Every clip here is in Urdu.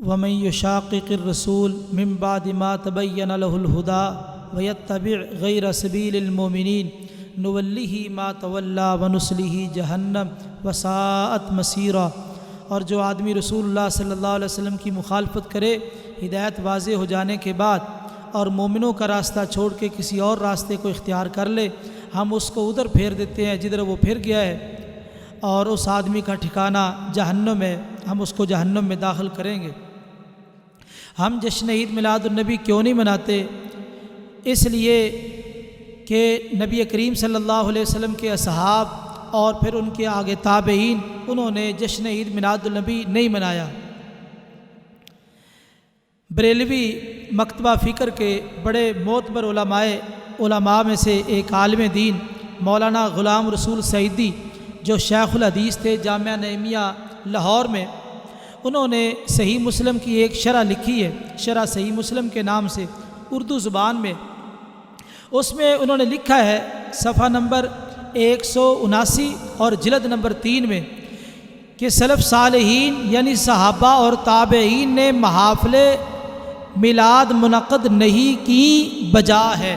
ومن يشاقق الرسول من بعد ما تبين له الهدى ويتبع غير سبيل المؤمنين نوله ما تولى ونصله جہنم وساءت مصيرا۔ اور جو آدمی رسول اللہ صلی اللہ علیہ وسلم کی مخالفت کرے ہدایت واضح ہو جانے کے بعد اور مومنوں کا راستہ چھوڑ کے کسی اور راستے کو اختیار کر لے، ہم اس کو ادھر پھیر دیتے ہیں جدھر وہ پھر گیا ہے، اور اس آدمی کا ٹھکانہ جہنم ہے، ہم اس کو جہنم میں داخل کریں گے۔ ہم جشن عید میلاد النبی کیوں نہیں مناتے؟ اس لیے کہ نبی کریم صلی اللہ علیہ وسلم کے اصحاب اور پھر ان کے آگے تابعین انہوں نے جشن عید میلاد النبی نہیں منایا۔ بریلوی مکتبہ فکر کے بڑے معتبر علماء میں سے ایک عالم دین مولانا غلام رسول سعیدی جو شیخ الحدیث تھے جامعہ نعیمیہ لاہور میں، انہوں نے صحیح مسلم کی ایک شرح لکھی ہے، شرح صحیح مسلم کے نام سے، اردو زبان میں۔ اس میں انہوں نے لکھا ہے صفحہ نمبر 179 اور جلد نمبر 3 میں کہ سلف صالحین یعنی صحابہ اور تابعین نے محافل میلاد منعقد نہیں کی بجا ہے۔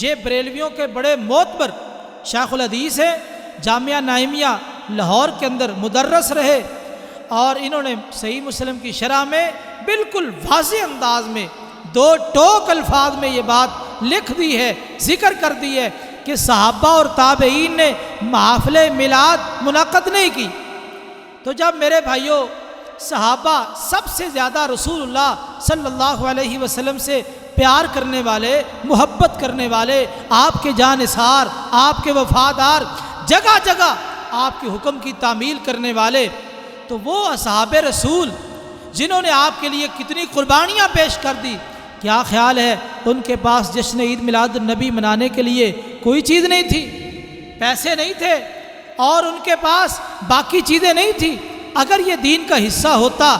یہ بریلویوں کے بڑے معتبر شیخ الحدیث ہیں، جامعہ نعیمیہ لاہور کے اندر مدرس رہے، اور انہوں نے صحیح مسلم کی شرح میں بالکل واضح انداز میں 2 ٹوک الفاظ میں یہ بات لکھ دی ہے، ذکر کر دی ہے کہ صحابہ اور تابعین نے محافل میلاد منعقد نہیں کی۔ تو جب میرے بھائیوں صحابہ سب سے زیادہ رسول اللہ صلی اللہ علیہ وسلم سے پیار کرنے والے، محبت کرنے والے، آپ کے جانثار، آپ کے وفادار، جگہ جگہ آپ کے حکم کی تعمیل کرنے والے، تو وہ اصحاب رسول جنہوں نے آپ کے لیے کتنی قربانیاں پیش کر دی، کیا خیال ہے ان کے پاس جشن عید میلاد النبی منانے کے لیے کوئی چیز نہیں تھی، پیسے نہیں تھے، اور ان کے پاس باقی چیزیں نہیں تھیں؟ اگر یہ دین کا حصہ ہوتا،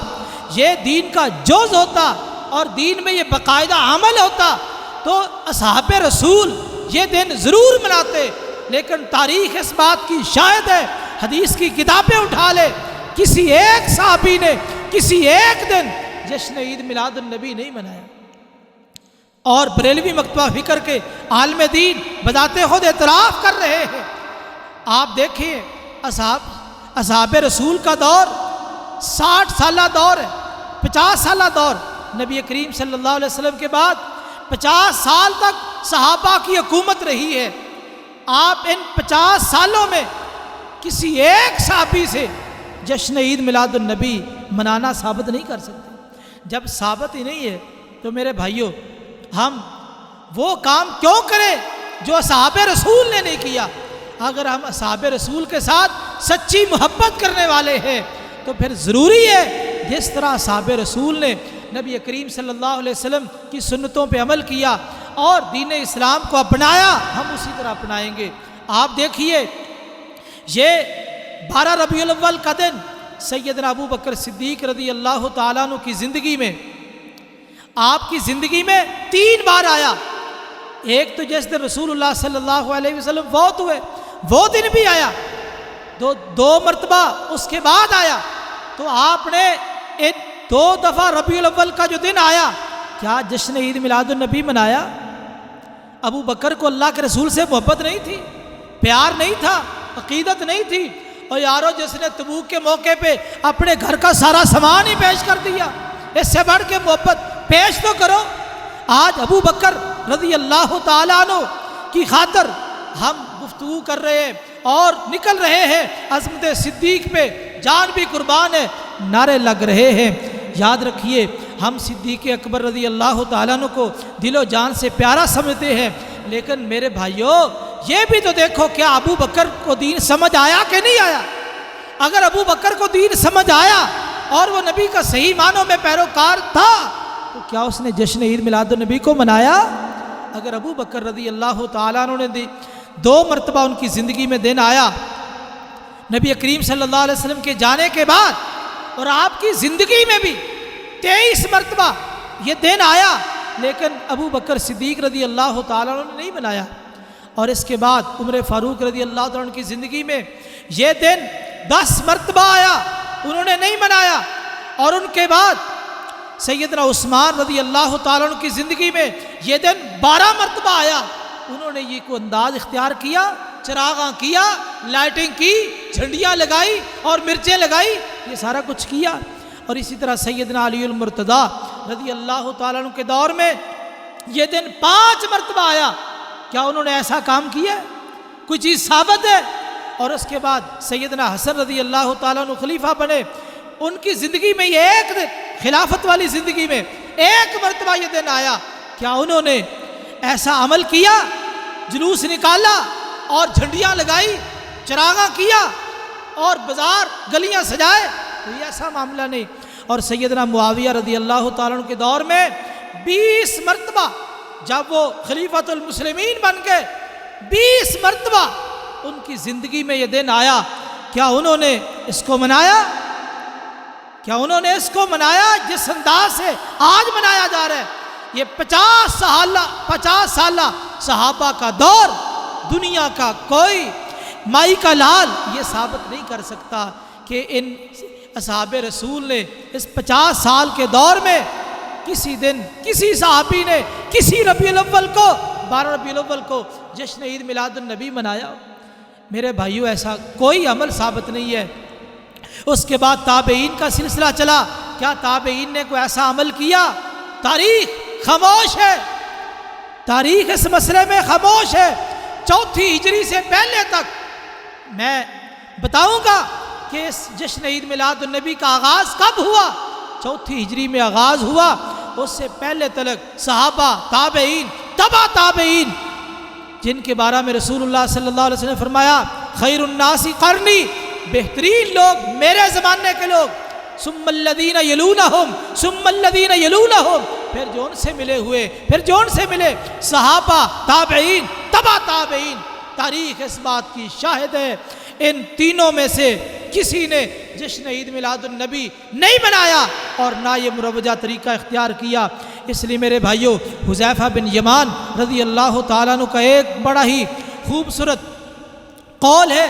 یہ دین کا جز ہوتا اور دین میں یہ باقاعدہ عمل ہوتا تو اصحاب رسول یہ دن ضرور مناتے۔ لیکن تاریخ اس بات کی شاہد ہے، حدیث کی کتابیں اٹھا لے، کسی ایک صحابی نے کسی ایک دن جشن عید میلاد النبی نہیں منایا۔ اور بریلوی مکتبہ فکر کے عالم دین بذات خود اعتراف کر رہے ہیں۔ آپ دیکھیں اصحاب رسول کا دور 60 سالہ دور ہے، 50 سالہ دور، نبی کریم صلی اللہ علیہ وسلم کے بعد 50 سال تک صحابہ کی حکومت رہی ہے۔ آپ ان 50 سالوں میں کسی ایک صحابی سے جشن عید میلاد النبی منانا ثابت نہیں کر سکتے۔ جب ثابت ہی نہیں ہے تو میرے بھائیوں ہم وہ کام کیوں کریں جو اصحاب رسول نے نہیں کیا؟ اگر ہم اصحاب رسول کے ساتھ سچی محبت کرنے والے ہیں تو پھر ضروری ہے جس طرح اصحاب رسول نے نبی کریم صلی اللہ علیہ وسلم کی سنتوں پہ عمل کیا اور دین اسلام کو اپنایا، ہم اسی طرح اپنائیں گے۔ آپ دیکھیے یہ 12 ربیع الاول کا دن سیدنا ابو بکر صدیق رضی اللہ تعالیٰ عنہ کی زندگی میں، آپ کی زندگی میں 3 بار آیا۔ ایک تو جس دن رسول اللہ صلی اللہ علیہ وسلم فوت ہوئے وہ دن بھی آیا، 2 مرتبہ اس کے بعد آیا۔ تو آپ نے 2 دفعہ ربیع الاول کا جو دن آیا، کیا جشن عید میلاد النبی منایا؟ ابو بکر کو اللہ کے رسول سے محبت نہیں تھی، پیار نہیں تھا، عقیدت نہیں تھی؟ اور یارو جس نے تبوک کے موقع پہ اپنے گھر کا سارا سامان ہی پیش کر دیا، اس سے بڑھ کے محبت پیش تو کرو۔ آج ابو بکر رضی اللہ تعالیٰ عنہ کی خاطر ہم گفتگو کر رہے ہیں اور نکل رہے ہیں، عظمت صدیق پہ جان بھی قربان ہے، نعرے لگ رہے ہیں۔ یاد رکھیے ہم صدیق اکبر رضی اللہ تعالیٰ عنہ کو دل و جان سے پیارا سمجھتے ہیں، لیکن میرے بھائیوں یہ بھی تو دیکھو کیا ابو بکر کو دین سمجھ آیا کہ نہیں آیا؟ اگر ابو بکر کو دین سمجھ آیا اور وہ نبی کا صحیح معنوں میں پیروکار تھا تو کیا اس نے جشن عید میلاد النبی کو منایا؟ اگر ابو بکر رضی اللہ تعالیٰ عنہ نے 2 مرتبہ ان کی زندگی میں دن آیا، نبی کریم صلی اللہ علیہ وسلم کے جانے کے بعد، اور آپ کی زندگی میں بھی 23 مرتبہ یہ دن آیا، لیکن ابو بکر صدیق رضی اللہ تعالیٰ عنہ نے نہیں منایا۔ اور اس کے بعد عمر فاروق رضی اللہ تعالیٰ عنہ کی زندگی میں یہ دن 10 مرتبہ آیا، انہوں نے نہیں منایا۔ اور ان کے بعد سیدنا عثمان رضی اللہ تعالیٰ عنہ کی زندگی میں یہ دن 12 مرتبہ آیا. انہوں نے یہ کوئی انداز اختیار کیا، چراغاں کیا، لائٹنگ کی، جھنڈیاں لگائی اور مرچیں لگائی، یہ سارا کچھ کیا. اور اسی طرح سیدنا علی المرتضیٰ رضی اللہ تعالیٰ عنہ کے دور میں یہ دن 5 مرتبہ آیا. کیا انہوں نے ایسا کام کیا؟ کوئی چیز ثابت ہے؟ اور اس کے بعد سیدنا حسن رضی اللہ تعالیٰ عنہ خلیفہ بنے. ان کی زندگی میں یہ ایک دن، خلافت والی زندگی میں ایک مرتبہ یہ دن آیا. کیا انہوں نے ایسا عمل کیا، جلوس نکالا اور جھنڈیاں لگائی، چراغاں کیا اور بازار گلیاں سجائے؟ کوئی ایسا معاملہ نہیں. اور سیدنا معاویہ رضی اللہ تعالیٰ عنہ کے دور میں 20 مرتبہ جب وہ خلیفۃ المسلمین بن گئے، 20 مرتبہ ان کی زندگی میں یہ دن آیا. کیا انہوں نے اس کو منایا؟ کیا انہوں نے اس کو منایا جس انداز سے آج منایا جا رہا ہے؟ یہ 50 سالہ صحابہ کا دور دنیا کا کوئی مائی کا لال یہ ثابت نہیں کر سکتا کہ ان اصحاب رسول نے اس 50 سال کے دور میں کسی دن کسی صحابی نے کسی ربیع الاول کو 12 ربیع الاول کو جشن عید میلاد النبی منایا. میرے بھائیو ایسا کوئی عمل ثابت نہیں ہے. اس کے بعد تابعین کا سلسلہ چلا. کیا تابعین نے کوئی ایسا عمل کیا؟ تاریخ خاموش ہے، تاریخ اس مسئلے میں خاموش ہے. 4 ہجری سے پہلے تک میں بتاؤں گا کہ اس جشن عید میلاد النبی کا آغاز کب ہوا. 4 ہجری میں آغاز ہوا. اس سے پہلے تلک صحابہ، تابعین، تبع تابعین، جن کے بارے میں رسول اللہ صلی اللہ علیہ وسلم نے فرمایا خیر الناس قرنی، بہترین لوگ میرے زمانے کے لوگ، ثم الذین یلونہم ثم الذین یلونہم، پھر جو ان سے ملے ہوئے، پھر جو ان سے ملے، صحابہ، تابعین، تبع تابعین. تاریخ اس بات کی شاہد ہے ان تینوں میں سے کسی نے جشن عید میلاد النبی نہیں منایا اور نہ یہ مروجہ طریقہ اختیار کیا. اس لیے میرے بھائیوں، حذیفہ بن یمان رضی اللہ تعالیٰ عنہ کا ایک بڑا ہی خوبصورت قول ہے،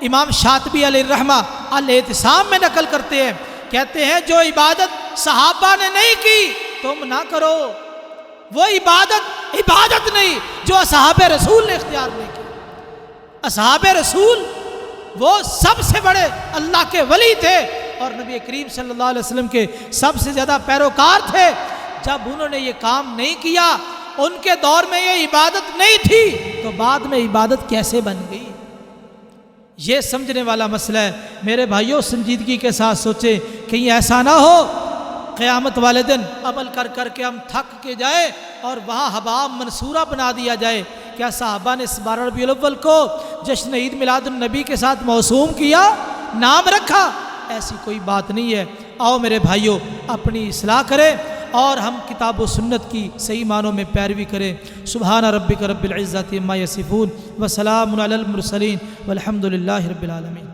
امام شاطبی علیہ الرحمہ الاعتصام میں نقل کرتے ہیں. کہتے ہیں جو عبادت صحابہ نے نہیں کی تم نہ کرو، وہ عبادت نہیں جو اصحاب رسول نے اختیار نہیں کی. اصحاب رسول وہ سب سے بڑے اللہ کے ولی تھے اور نبی کریم صلی اللہ علیہ وسلم کے سب سے زیادہ پیروکار تھے. جب انہوں نے یہ کام نہیں کیا، ان کے دور میں یہ عبادت نہیں تھی، تو بعد میں عبادت کیسے بن گئی؟ یہ سمجھنے والا مسئلہ ہے. میرے بھائیوں، سنجیدگی کے ساتھ سوچیں، کہیں ایسا نہ ہو قیامت والے دن عمل کر کر کے ہم تھک کے جائیں اور وہاں حباب منصورہ بنا دیا جائے. کیا صحابہ نے اس 12 ربیع الاول کو جشن عید میلاد النبی کے ساتھ موسوم کیا، نام رکھا؟ ایسی کوئی بات نہیں ہے. آؤ میرے بھائیوں، اپنی اصلاح کریں اور ہم کتاب و سنت کی صحیح معنوں میں پیروی کریں. سبحان ربک رب العزت عما یصفون وسلام علی المرسلین والحمد للہ رب العالمین.